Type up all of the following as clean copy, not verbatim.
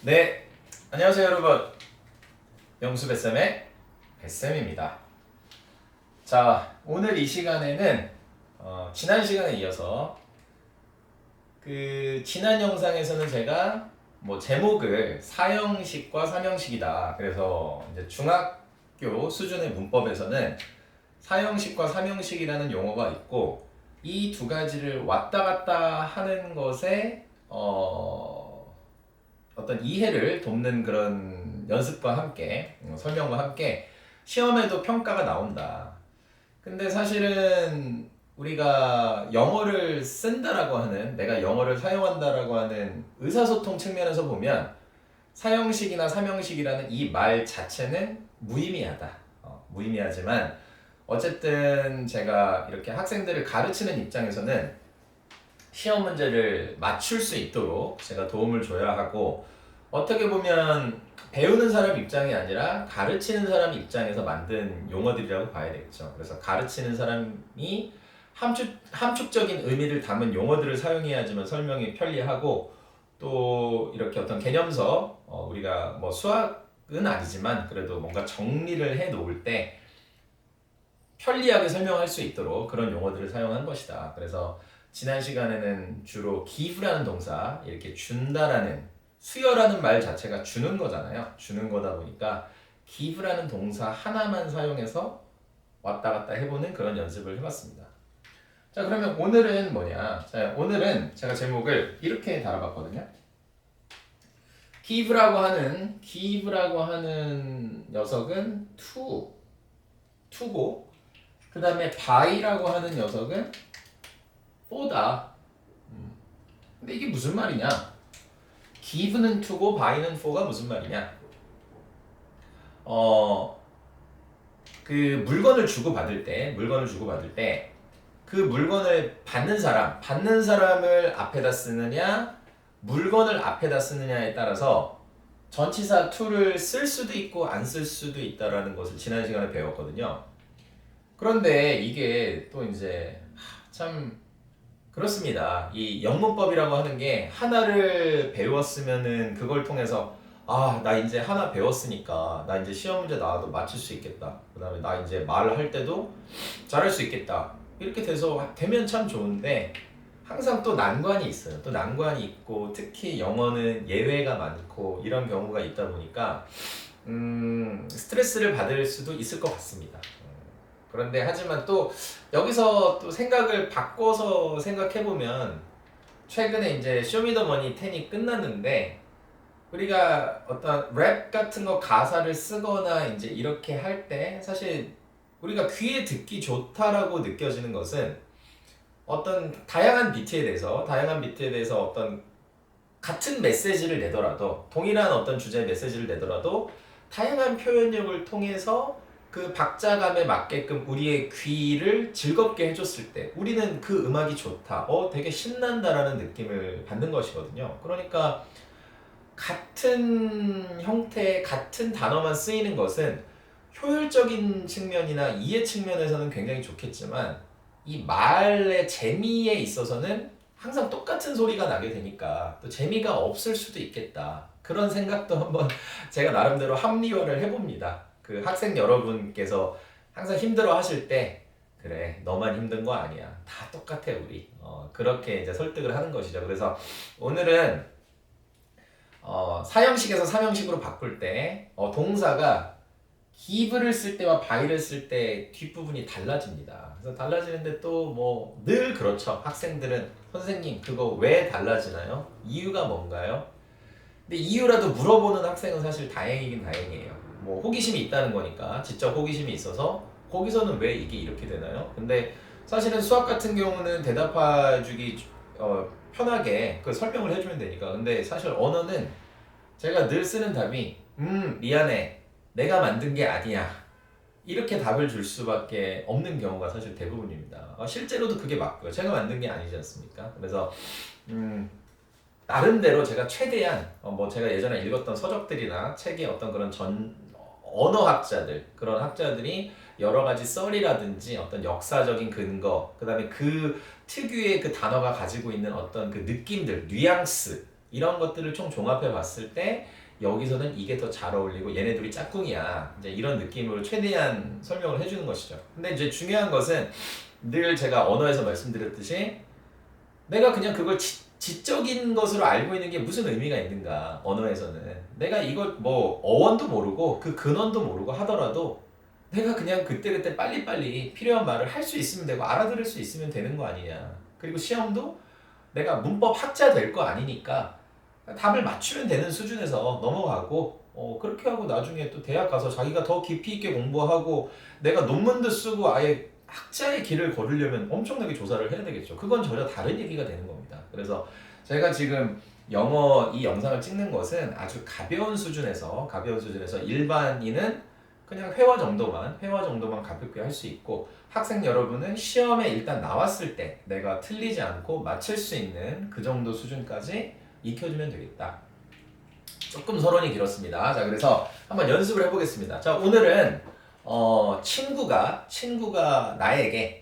네, 안녕하세요 여러분. 영수 뱃쌤의 뱃쌤입니다. 자, 오늘 이 시간에는 지난 시간에 이어서 지난 영상에서는 제가 제목을 사형식과 삼형식이다. 그래서 이제 중학교 수준의 문법에서는 사형식과 삼형식이라는 용어가 있고 이 두 가지를 왔다 갔다 하는 것에 어떤 이해를 돕는 그런 연습과 함께 설명과 함께 시험에도 평가가 나온다. 근데 사실은 우리가 영어를 쓴다라고 하는, 내가 영어를 사용한다라고 하는 의사소통 측면에서 보면 사형식이나 삼형식이라는 이 말 자체는 무의미하다. 무의미하지만 어쨌든 제가 이렇게 학생들을 가르치는 입장에서는 시험 문제를 맞출 수 있도록 제가 도움을 줘야 하고, 어떻게 보면 배우는 사람 입장이 아니라 가르치는 사람 입장에서 만든 용어들이라고 봐야 되겠죠. 그래서 가르치는 사람이 함축적인 의미를 담은 용어들을 사용해야지만 설명이 편리하고, 또 이렇게 어떤 개념서, 우리가 수학은 아니지만 그래도 뭔가 정리를 해 놓을 때 편리하게 설명할 수 있도록 그런 용어들을 사용한 것이다. 그래서 지난 시간에는 주로 give라는 동사, 이렇게 준다라는, 수여라는 말 자체가 주는 거잖아요. 주는 거다 보니까 give라는 동사 하나만 사용해서 왔다 갔다 해보는 그런 연습을 해봤습니다. 자, 그러면 오늘은 뭐냐? 자, 오늘은 제가 제목을 이렇게 달아봤거든요. give라고 하는 녀석은 to고, 그 다음에 buy라고 하는 녀석은 for다. 근데 이게 무슨 말이냐? give는 to고 buy는 for가 무슨 말이냐? 그 물건을 주고 받을 때 그 물건을 받는 사람을 앞에다 쓰느냐, 물건을 앞에다 쓰느냐에 따라서 전치사 to를 쓸 수도 있고 안 쓸 수도 있다라는 것을 지난 시간에 배웠거든요. 그런데 이게 또 이제 참 그렇습니다. 이 영문법이라고 하는 게 하나를 배웠으면은 그걸 통해서 나 이제 하나 배웠으니까 나 이제 시험 문제 나와도 맞출 수 있겠다. 그다음에 나 이제 말을 할 때도 잘할 수 있겠다. 이렇게 되면 참 좋은데 항상 또 난관이 있어요. 또 난관이 있고 특히 영어는 예외가 많고 이런 경우가 있다 보니까 스트레스를 받을 수도 있을 것 같습니다. 그런데 하지만 또 여기서 또 생각을 바꿔서 생각해보면 최근에 이제 쇼미더머니 10이 끝났는데 우리가 어떤 랩 같은 거 가사를 쓰거나 이제 이렇게 할 때 사실 우리가 귀에 듣기 좋다라고 느껴지는 것은 어떤 다양한 비트에 대해서 어떤 같은 메시지를 내더라도, 동일한 어떤 주제의 메시지를 내더라도 다양한 표현력을 통해서 그 박자감에 맞게끔 우리의 귀를 즐겁게 해줬을 때 우리는 그 음악이 좋다, 되게 신난다라는 느낌을 받는 것이거든요. 그러니까 같은 형태의 같은 단어만 쓰이는 것은 효율적인 측면이나 이해 측면에서는 굉장히 좋겠지만 이 말의 재미에 있어서는 항상 똑같은 소리가 나게 되니까 또 재미가 없을 수도 있겠다. 그런 생각도 한번 제가 나름대로 합리화를 해봅니다. 그 학생 여러분께서 항상 힘들어 하실 때 그래, 너만 힘든 거 아니야. 다 똑같아 우리. 그렇게 이제 설득을 하는 것이죠. 그래서 오늘은 사형식에서 삼형식으로 바꿀 때 동사가 give를 쓸 때와 buy를 쓸 때 뒷부분이 달라집니다. 그래서 달라지는데 또 늘 그렇죠. 학생들은 선생님 그거 왜 달라지나요? 이유가 뭔가요? 근데 이유라도 물어보는 학생은 사실 다행이긴 다행이에요. 호기심이 있다는 거니까, 지적 호기심이 있어서 거기서는 왜 이게 이렇게 되나요? 근데 사실은 수학 같은 경우는 대답해주기 편하게 그 설명을 해주면 되니까. 근데 사실 언어는 제가 늘 쓰는 답이 미안해, 내가 만든 게 아니야, 이렇게 답을 줄 수밖에 없는 경우가 사실 대부분입니다. 실제로도 그게 맞고요. 제가 만든 게 아니지 않습니까? 그래서 나름대로 제가 최대한 제가 예전에 읽었던 서적들이나 책의 어떤 그런 언어학자들, 그런 학자들이 여러 가지 썰이라든지 어떤 역사적인 근거, 그 다음에 그 특유의 그 단어가 가지고 있는 어떤 그 느낌들, 뉘앙스, 이런 것들을 총 종합해 봤을 때 여기서는 이게 더 잘 어울리고 얘네들이 짝꿍이야. 이제 이런 느낌으로 최대한 설명을 해주는 것이죠. 근데 이제 중요한 것은 늘 제가 언어에서 말씀드렸듯이 내가 그냥 그걸 지적인 것으로 알고 있는 게 무슨 의미가 있는가, 언어에서는. 내가 이걸 뭐 어원도 모르고 그 근원도 모르고 하더라도 내가 그냥 그때그때 빨리빨리 필요한 말을 할 수 있으면 되고 알아들을 수 있으면 되는 거 아니냐. 그리고 시험도 내가 문법 학자 될 거 아니니까 답을 맞추면 되는 수준에서 넘어가고 그렇게 하고 나중에 또 대학 가서 자기가 더 깊이 있게 공부하고 내가 논문도 쓰고 아예 학자의 길을 걸으려면 엄청나게 조사를 해야 되겠죠. 그건 전혀 다른 얘기가 되는 겁니다. 그래서 제가 지금 영어 이 영상을 찍는 것은 아주 가벼운 수준에서 일반인은 그냥 회화 정도만 가볍게 할 수 있고, 학생 여러분은 시험에 일단 나왔을 때 내가 틀리지 않고 맞출 수 있는 그 정도 수준까지 익혀주면 되겠다. 조금 서론이 길었습니다. 자, 그래서 한번 연습을 해보겠습니다. 자, 오늘은 친구가 나에게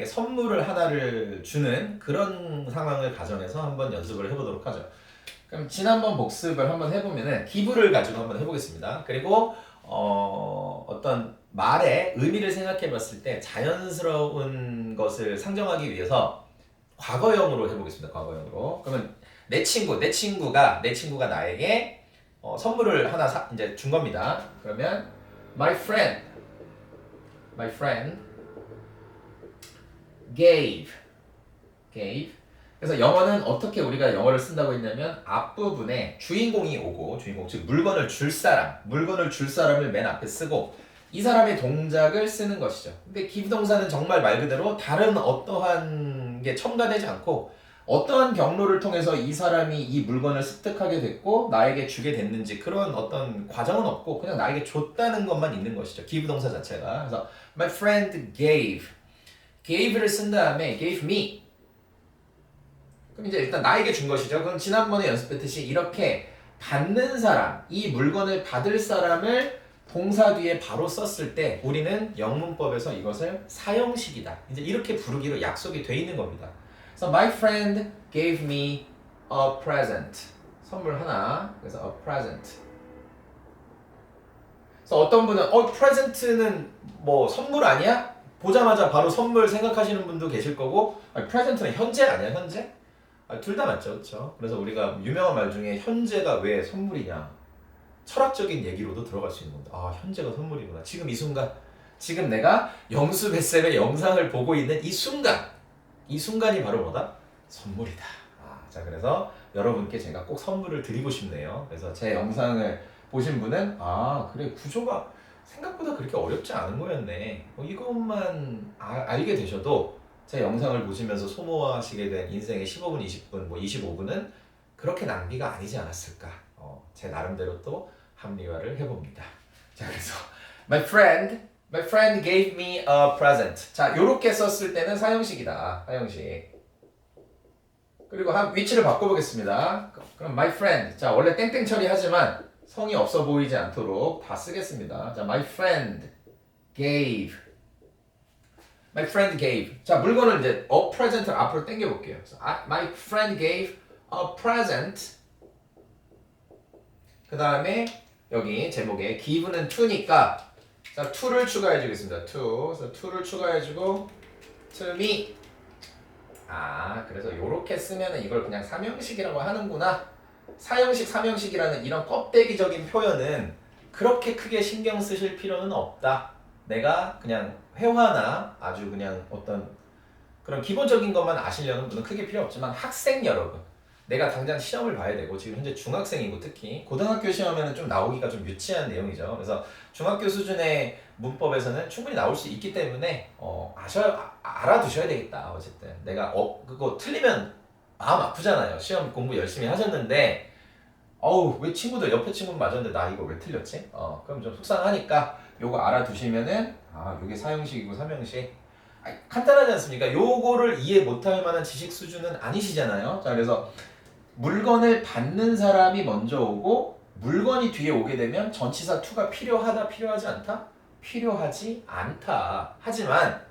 선물을 하나를 주는 그런 상황을 가정해서 한번 연습을 해보도록 하죠. 그럼 지난번 복습을 한번 해보면은 기부를 가지고 한번 해보겠습니다. 그리고 어떤 말의 의미를 생각해 봤을 때 자연스러운 것을 상정하기 위해서 과거형으로 해보겠습니다. 과거형으로. 그러면 내 친구가 나에게 선물을 하나 이제 준 겁니다. 그러면 my friend gave. 그래서 영어는 어떻게 우리가 영어를 쓴다고 했냐면 앞부분에 주인공이 오고, 즉 물건을 줄 사람을 맨 앞에 쓰고 이 사람의 동작을 쓰는 것이죠. 근데 기부동사는 정말 말 그대로 다른 어떠한 게 첨가되지 않고 어떠한 경로를 통해서 이 사람이 이 물건을 습득하게 됐고 나에게 주게 됐는지 그런 어떤 과정은 없고 그냥 나에게 줬다는 것만 있는 것이죠. 기부동사 자체가. 그래서 my friend gave를 쓴 다음에 gave me. 그럼 이제 일단 나에게 준 것이죠. 그럼 지난번에 연습했듯이 이렇게 받는 사람, 이 물건을 받을 사람을 동사 뒤에 바로 썼을 때 우리는 영문법에서 이것을 사형식이다. 이제 이렇게 부르기로 약속이 돼 있는 겁니다. 그래서 my friend gave me a present. 선물 하나. 그래서 a present. 그래서 어떤 분은 present는 뭐 선물 아니야? 보자마자 바로 선물 생각하시는 분도 계실 거고, present는 현재 아니야, 현재? 둘 다 맞죠, 그렇죠? 그래서 우리가 유명한 말 중에 현재가 왜 선물이냐, 철학적인 얘기로도 들어갈 수 있는 겁니다. 현재가 선물이구나. 지금 이 순간, 지금 내가 영수배쌤의 영상을 보고 있는 이 순간이 바로 뭐다? 선물이다. 자, 그래서 여러분께 제가 꼭 선물을 드리고 싶네요. 그래서 제 영상을 보신 분은 그래, 구조가 생각보다 그렇게 어렵지 않은 거였네. 이것만 알게 되셔도 제 영상을 보시면서 소모하시게 된 인생의 15분, 20분, 25분은 그렇게 낭비가 아니지 않았을까. 제 나름대로 또 합리화를 해봅니다. 자, 그래서 my friend gave me a present. 자, 요렇게 썼을 때는 사형식이다. 사형식. 그리고 위치를 바꿔보겠습니다. 그럼 my friend. 자, 원래 땡땡 처리하지만 성이 없어 보이지 않도록 다 쓰겠습니다. 자, my friend gave. 자, 물건을 이제 a present를 앞으로 당겨볼게요. my friend gave a present. 그 다음에 여기 제목에 give는 to니까 자, to를 추가해주겠습니다. 그래서 to를 추가해주고 to me. 그래서 이렇게 쓰면은 이걸 그냥 삼형식이라고 하는구나. 사형식, 삼형식이라는 이런 껍데기적인 표현은 그렇게 크게 신경 쓰실 필요는 없다. 내가 그냥 회화나 아주 그냥 어떤 그런 기본적인 것만 아시려는 분은 크게 필요 없지만 학생 여러분, 내가 당장 시험을 봐야 되고 지금 현재 중학생이고 특히 고등학교 시험에는 좀 나오기가 좀 유치한 내용이죠. 그래서 중학교 수준의 문법에서는 충분히 나올 수 있기 때문에 알아두셔야 되겠다. 어쨌든 내가 그거 틀리면 마음 아프잖아요. 시험 공부 열심히 하셨는데 왜 옆에 친구는 맞았는데 나 이거 왜 틀렸지? 그럼 좀 속상하니까 요거 알아두시면은 요게 사형식이고 삼형식. 간단하지 않습니까? 요거를 이해 못할 만한 지식 수준은 아니시잖아요. 자, 그래서 물건을 받는 사람이 먼저 오고 물건이 뒤에 오게 되면 전치사 to가 필요하다, 필요하지 않다? 필요하지 않다. 하지만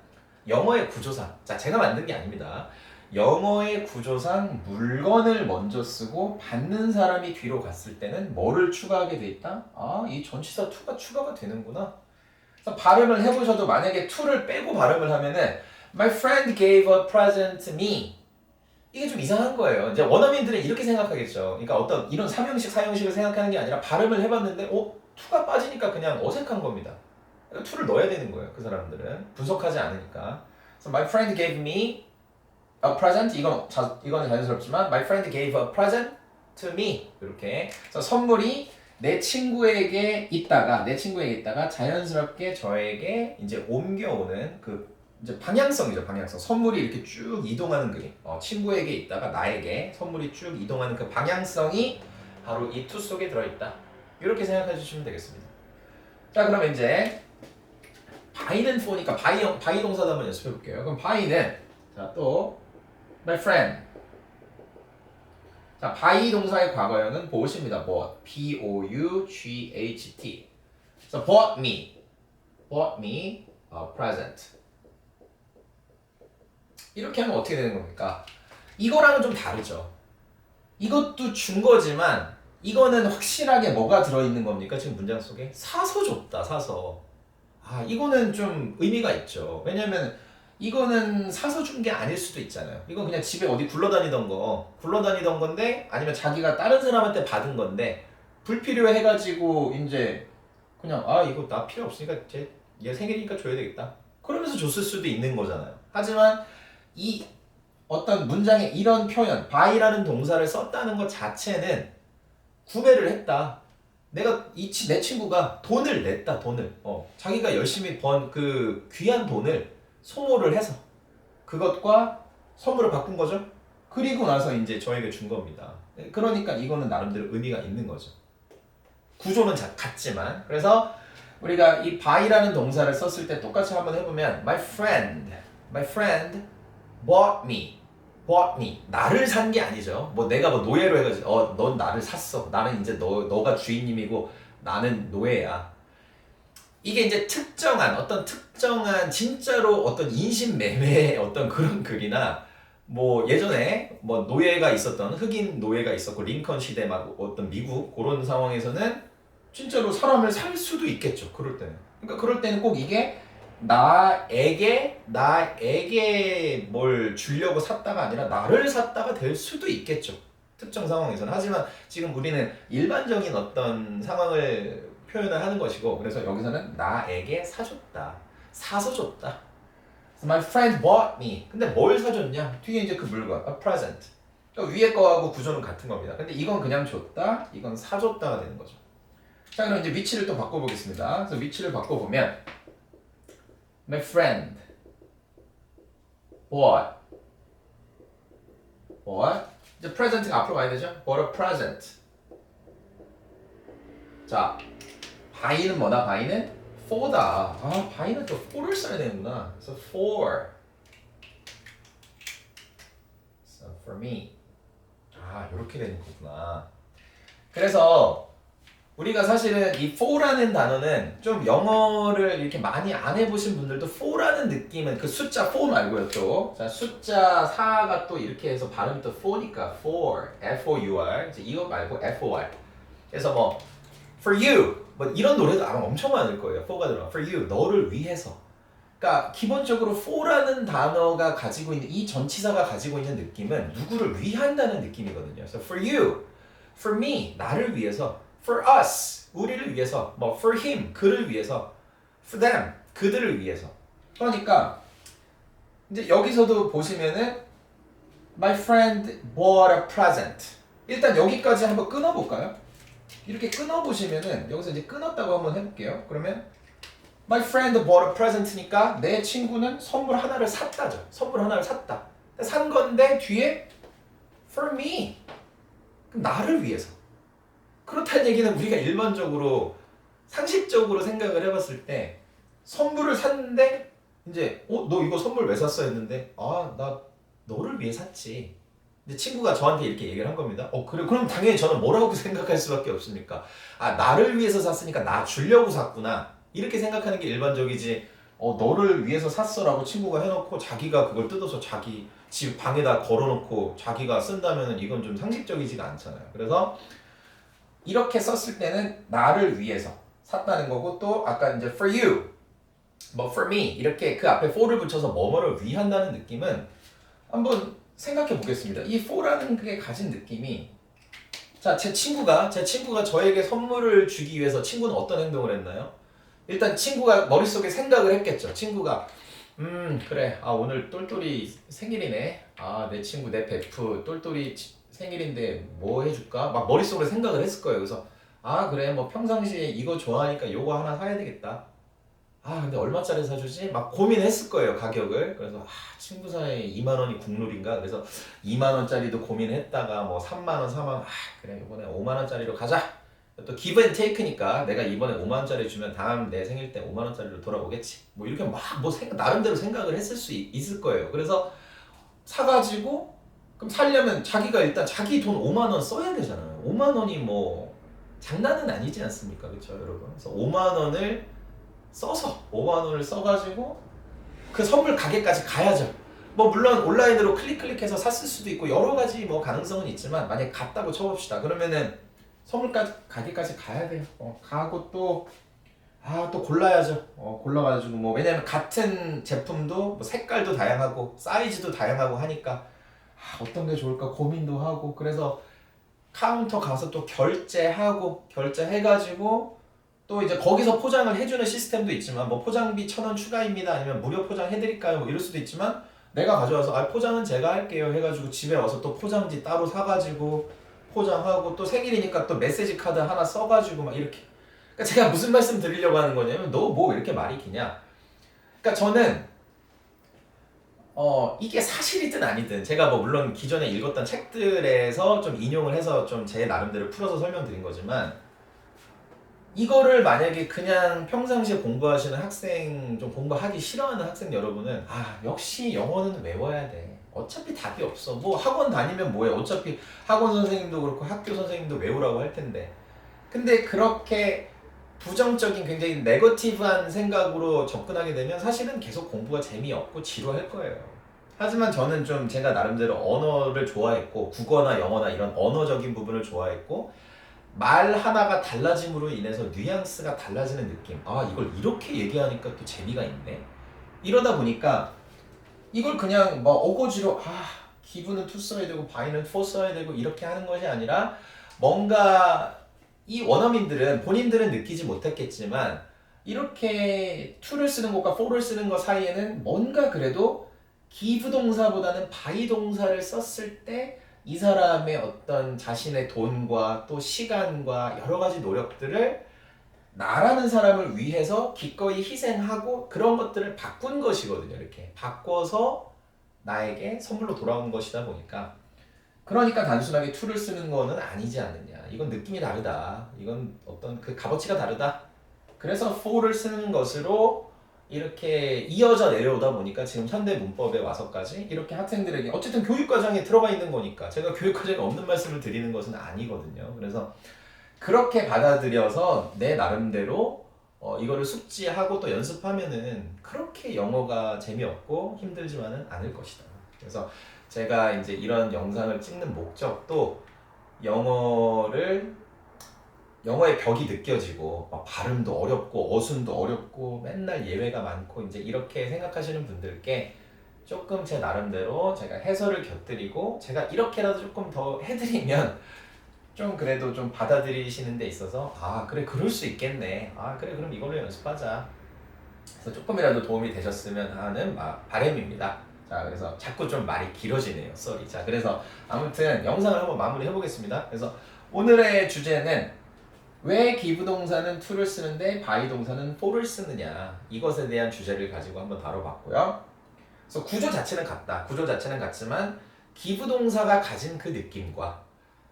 영어의 구조상, 자, 제가 만든 게 아닙니다. 영어의 구조상 물건을 먼저 쓰고 받는 사람이 뒤로 갔을 때는 뭐를 추가하게 돼 있다? 아, 이 전치사 to가 추가가 되는구나. 그래서 발음을 해보셔도 만약에 to를 빼고 발음을 하면은 My friend gave a present to me. 이게 좀 이상한 거예요. 이제 원어민들은 이렇게 생각하겠죠. 그러니까 어떤 이런 삼형식, 사형식을 생각하는 게 아니라 발음을 해봤는데 to가 빠지니까 그냥 어색한 겁니다. to를 넣어야 되는 거예요. 그 사람들은 분석하지 않으니까. 그래서 My friend gave me a present. 이건 자연스럽지만 My friend gave a present to me. 이렇게. 그래서 선물이 내 친구에게 있다가 자연스럽게 저에게 이제 옮겨오는 그 이제 방향성이죠. 방향성. 선물이 이렇게 쭉 이동하는 그림. 친구에게 있다가 나에게 선물이 쭉 이동하는 그 방향성이 바로 이 to 속에 들어있다. 이렇게 생각해 주시면 되겠습니다. 자, 그럼 이제 by는 for니까 by 동사도 한번 연습해 볼게요. 그럼 by는 자, 또 my friend. 자, by 동사의 과거형은 bought입니다. bought. B-O-U-G-H-T. 그래서 bought me a present. 이렇게 하면 어떻게 되는 겁니까? 이거랑은 좀 다르죠. 이것도 준 거지만 이거는 확실하게 뭐가 들어있는 겁니까? 지금 문장 속에? 사서 줬다, 사서. 아, 이거는 좀 의미가 있죠. 왜냐면 이거는 사서 준 게 아닐 수도 있잖아요. 이건 그냥 집에 어디 굴러다니던 건데 아니면 자기가 다른 사람한테 받은 건데 불필요해가지고 이제 그냥 이거 나 필요 없으니까 얘 생일이니까 줘야 되겠다. 그러면서 줬을 수도 있는 거잖아요. 하지만 이 어떤 문장에 이런 표현, by라는 동사를 썼다는 것 자체는 구매를 했다. 내 친구가 돈을 냈다, 돈을. 자기가 열심히 번 그 귀한 돈을 소모를 해서 그것과 선물을 바꾼 거죠. 그리고 나서 이제 저에게 준 겁니다. 그러니까 이거는 나름대로 의미가 있는 거죠. 구조는 같지만. 그래서 우리가 이 by라는 동사를 썼을 때 똑같이 한번 해보면 my friend bought me. 나를 산 게 아니죠. 내가 노예로 해가지고 넌 나를 샀어. 나는 이제 너가 주인님이고 나는 노예야. 이게 이제 어떤 특정한 진짜로 어떤 인신매매의 어떤 그런 글이나 예전에 노예가 있었던 흑인 노예가 있었고 링컨 시대 막 어떤 미국 그런 상황에서는 진짜로 사람을 살 수도 있겠죠. 그럴 때는. 그러니까 그럴 때는 꼭 이게 나에게 뭘 주려고 샀다가 아니라 나를 샀다가 될 수도 있겠죠. 특정 상황에서는. 하지만 지금 우리는 일반적인 어떤 상황을 표현을 하는 것이고, 그래서 여기서는 나에게 사줬다, 사서 줬다. My friend bought me. 근데 뭘 사줬냐? 뒤에 이제 그 물건, a present. 그러니까 위에 거하고 구조는 같은 겁니다. 근데 이건 그냥 줬다, 이건 사줬다가 되는 거죠. 자, 그럼 이제 위치를 또 바꿔보겠습니다. 그래서 위치를 바꿔보면 my friend bought 이제 present가 앞으로 가야 되죠? bought a present. 자, by는 뭐다? by는 for다. by는 또 for를 써야 되는구나. 그래서 for. So for me. 이렇게 되는 거구나. 그래서 우리가 사실은 이 for라는 단어는 좀 영어를 이렇게 많이 안 해보신 분들도 for라는 느낌은 그 숫자 4 말고요 또. 자, 숫자 4가 또 이렇게 해서 발음이 또 for니까 for, F-O-U-R. 이제 이거 말고 F-O-R. 그래서 for you. 이런 노래도 아마 엄청 많을 거예요. for가 들어가. for you. 너를 위해서. 그러니까 기본적으로 for라는 단어가 가지고 있는 이 전치사가 가지고 있는 느낌은 누구를 위한다는 느낌이거든요. 그래서 for you, for me, 나를 위해서. For us, 우리를 위해서, for him, 그를 위해서, for them, 그들을 위해서. 그러니까 이제 여기서도 보시면은 my friend bought a present. 일단 여기까지 한번 끊어볼까요? 이렇게 끊어보시면은 여기서 이제 끊었다고 한번 해볼게요. 그러면 my friend bought a present니까 내 친구는 선물 하나를 샀다죠. 선물 하나를 샀다. 산 건데 뒤에 for me, 그럼 나를 위해서. 그렇다는 얘기는 우리가 일반적으로 상식적으로 생각을 해봤을 때 선물을 샀는데 이제 너 이거 선물 왜 샀어 했는데 나 너를 위해 샀지. 근데 친구가 저한테 이렇게 얘기를 한 겁니다. 그래 그럼 당연히 저는 뭐라고 생각할 수밖에 없습니까? 나를 위해서 샀으니까 나 주려고 샀구나. 이렇게 생각하는 게 일반적이지. 너를 위해서 샀어라고 친구가 해놓고 자기가 그걸 뜯어서 자기 집 방에다 걸어놓고 자기가 쓴다면 이건 좀 상식적이지가 않잖아요. 그래서 이렇게 썼을 때는 나를 위해서 샀다는 거고, 또 아까 이제 for you, 뭐 for me 이렇게 그 앞에 for를 붙여서 뭐뭐를 위한다는 느낌은 한번 생각해 보겠습니다. 이 for라는 게 가진 느낌이, 자, 제 친구가 저에게 선물을 주기 위해서 친구는 어떤 행동을 했나요? 일단 친구가 머릿속에 생각을 했겠죠. 친구가 그래, 오늘 똘똘이 생일이네. 내 친구 내 베프 똘똘이 생일인데 뭐 해줄까? 막 머릿속으로 생각을 했을 거예요. 그래서 그래, 뭐 평상시에 이거 좋아하니까 요거 하나 사야 되겠다. 근데 얼마짜리 사주지? 막 고민했을 거예요, 가격을. 그래서 친구 사이에 2만 원이 국룰인가? 그래서 2만 원짜리도 고민했다가 뭐 3만 원, 4만 원, 그래, 이번에 5만 원짜리로 가자. 또 기브 앤 테이크니까 내가 이번에 5만 원짜리 주면 다음 내 생일 때 5만 원짜리로 돌아오겠지. 뭐 이렇게 막 뭐 나름대로 생각을 했을 수 있을 거예요. 그래서 사가지고, 그럼 살려면 자기가 일단 자기 돈 5만 원 써야 되잖아요. 5만 원이 뭐 장난은 아니지 않습니까? 그렇죠, 여러분? 그래서 5만 원을 써서 5만 원을 써가지고 그 선물 가게까지 가야죠. 뭐 물론 온라인으로 클릭해서 샀을 수도 있고 여러 가지 뭐 가능성은 있지만, 만약에 갔다고 쳐봅시다. 그러면은 선물까지 가게까지 가야 돼요. 가고 또 골라야죠. 골라가지고 뭐, 왜냐면 같은 제품도 뭐 색깔도 다양하고 사이즈도 다양하고 하니까 어떤 게 좋을까 고민도 하고, 그래서 카운터 가서 또 결제해가지고 또 이제 거기서 포장을 해주는 시스템도 있지만, 뭐 포장비 1,000원 추가입니다, 아니면 무료 포장 해드릴까요, 뭐 이럴 수도 있지만, 내가 가져와서 포장은 제가 할게요 해가지고 집에 와서 또 포장지 따로 사가지고 포장하고, 또 생일이니까 또 메시지 카드 하나 써가지고 막 이렇게. 그러니까 제가 무슨 말씀 드리려고 하는 거냐면, 너 뭐 이렇게 말이 기냐. 그러니까 저는 이게 사실이든 아니든, 제가 뭐 물론 기존에 읽었던 책들에서 좀 인용을 해서 좀 제 나름대로 풀어서 설명드린 거지만, 이거를 만약에 그냥 평상시에 공부하시는 학생, 좀 공부하기 싫어하는 학생 여러분은 역시 영어는 외워야 돼. 어차피 답이 없어. 뭐 학원 다니면 뭐해. 어차피 학원 선생님도 그렇고 학교 선생님도 외우라고 할 텐데. 근데 그렇게 부정적인, 굉장히 네거티브한 생각으로 접근하게 되면 사실은 계속 공부가 재미없고 지루할 거예요. 하지만 저는 좀 제가 나름대로 언어를 좋아했고, 국어나 영어나 이런 언어적인 부분을 좋아했고, 말 하나가 달라짐으로 인해서 뉘앙스가 달라지는 느낌. 이걸 이렇게 얘기하니까 또 재미가 있네. 이러다 보니까 이걸 그냥 뭐 어거지로 기브는 to 써야 되고 by는 for 써야 되고 이렇게 하는 것이 아니라, 뭔가 이 원어민들은 본인들은 느끼지 못했겠지만 이렇게 to를 쓰는 것과 for를 쓰는 것 사이에는 뭔가 그래도 give 동사보다는 by 동사를 썼을 때 이 사람의 어떤 자신의 돈과 또 시간과 여러 가지 노력들을 나라는 사람을 위해서 기꺼이 희생하고 그런 것들을 바꾼 것이거든요. 이렇게 바꿔서 나에게 선물로 돌아온 것이다 보니까, 그러니까 단순하게 to를 쓰는 거는 아니지 않느냐. 이건 느낌이 다르다. 이건 어떤 그 값어치가 다르다. 그래서 for를 쓰는 것으로 이렇게 이어져 내려오다 보니까 지금 현대 문법에 와서까지 이렇게 학생들에게, 어쨌든 교육과정에 들어가 있는 거니까 제가 교육과정에 없는 말씀을 드리는 것은 아니거든요. 그래서 그렇게 받아들여서 내 나름대로 이거를 숙지하고 또 연습하면은 그렇게 영어가 재미없고 힘들지만은 않을 것이다. 그래서 제가 이제 이런 영상을 찍는 목적도, 영어의 벽이 느껴지고 막 발음도 어렵고 어순도 어렵고 맨날 예외가 많고 이제 이렇게 생각하시는 분들께 조금 제 나름대로 제가 해설을 곁들이고, 제가 이렇게라도 조금 더 해드리면 좀 그래도 좀 받아들이시는 데 있어서 그래, 그럴 수 있겠네, 그래, 그럼 이걸로 연습하자, 그래서 조금이라도 도움이 되셨으면 하는 바람입니다. 자, 그래서 자꾸 좀 말이 길어지네요. 쏘리. 자, 그래서 아무튼 영상을 한번 마무리해 보겠습니다. 그래서 오늘의 주제는 왜 give 동사는 to를 쓰는데 by 동사는 for를 쓰느냐, 이것에 대한 주제를 가지고 한번 다뤄봤고요. 그래서 구조 자체는 같지만 give 동사가 가진 그 느낌과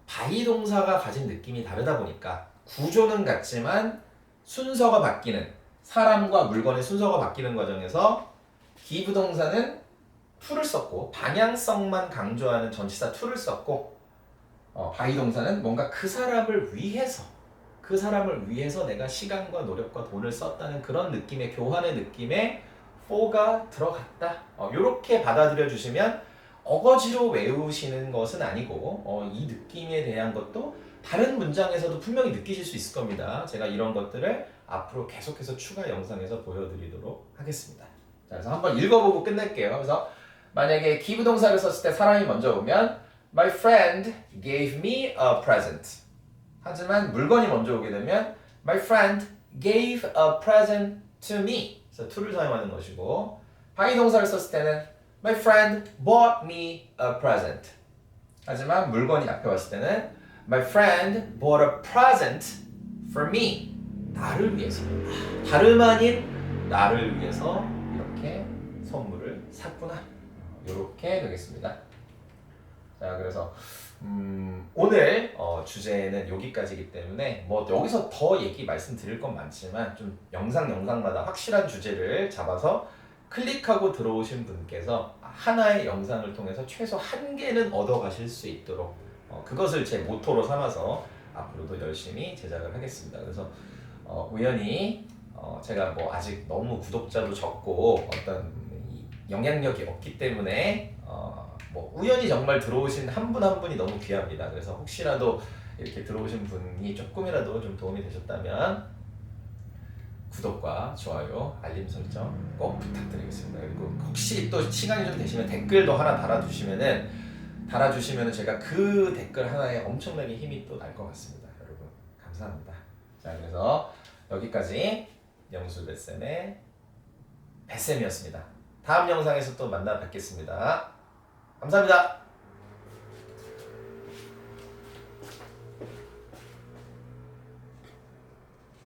by 동사가 가진 느낌이 다르다 보니까, 구조는 같지만 순서가 바뀌는, 사람과 물건의 순서가 바뀌는 과정에서 give 동사는 to를 썼고, 방향성만 강조하는 전치사 to를 썼고, by 동사는 뭔가 그 사람을 위해서 내가 시간과 노력과 돈을 썼다는 그런 느낌의, 교환의 느낌의 for가 들어갔다. 이렇게 받아들여 주시면 어거지로 외우시는 것은 아니고 이 느낌에 대한 것도 다른 문장에서도 분명히 느끼실 수 있을 겁니다. 제가 이런 것들을 앞으로 계속해서 추가 영상에서 보여드리도록 하겠습니다. 자, 그래서 한번 읽어보고 끝낼게요. 그래서 만약에 give 동사를 썼을 때 사람이 먼저 오면 My friend gave me a present. 하지만 물건이 먼저 오게 되면 My friend gave a present to me. 그래서 to를 사용하는 것이고 by 동사를 썼을 때는 My friend bought me a present. 하지만 물건이 앞에 왔을 때는 My friend bought a present for me. 나를 위해서. 다름 아닌 나를 위해서 이렇게 선물을 샀구나. 이렇게 되겠습니다. 자, 그래서 오늘 주제는 여기까지이기 때문에 뭐 여기서 더 얘기 말씀드릴 건 많지만 좀 영상마다 확실한 주제를 잡아서 클릭하고 들어오신 분께서 하나의 영상을 통해서 최소 한 개는 얻어가실 수 있도록 그것을 제 모토로 삼아서 앞으로도 열심히 제작을 하겠습니다. 그래서 우연히 제가 뭐 아직 너무 구독자도 적고 어떤 영향력이 없기 때문에 뭐 우연히 정말 들어오신 한 분 한 분이 너무 귀합니다. 그래서 혹시라도 이렇게 들어오신 분이 조금이라도 좀 도움이 되셨다면 구독과 좋아요, 알림 설정 꼭 부탁드리겠습니다. 그리고 혹시 또 시간이 좀 되시면 댓글도 하나 달아주시면은 제가 그 댓글 하나에 엄청나게 힘이 또 날 것 같습니다. 여러분 감사합니다. 자, 그래서 여기까지 영수배쌤의 배쌤이었습니다. 다음 영상에서 또 만나 뵙겠습니다. 감사합니다.